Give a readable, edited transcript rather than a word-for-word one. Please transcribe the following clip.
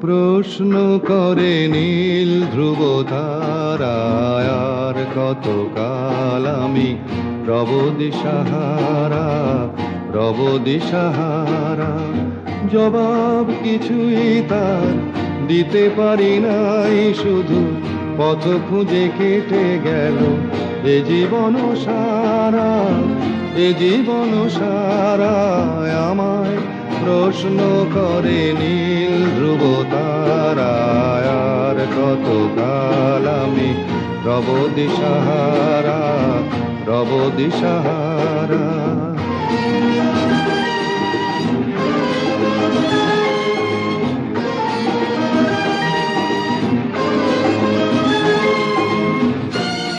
প্রশ্ন করে নীল ধ্রুব তারায়, আর কতকাল আমি রব দিশাহারা, রব দিশাহারা। জবাব কিছুই তার দিতে পারি নাই, শুধু পথ খুঁজে কেটে গেল এ জীবন সারা, এ জীবন সারা। আমায় প্রশ্ন করে নীল ধ্রুব তারায়, আর কতকাল আমি রব দিশাহারা, রব দিশাহারা।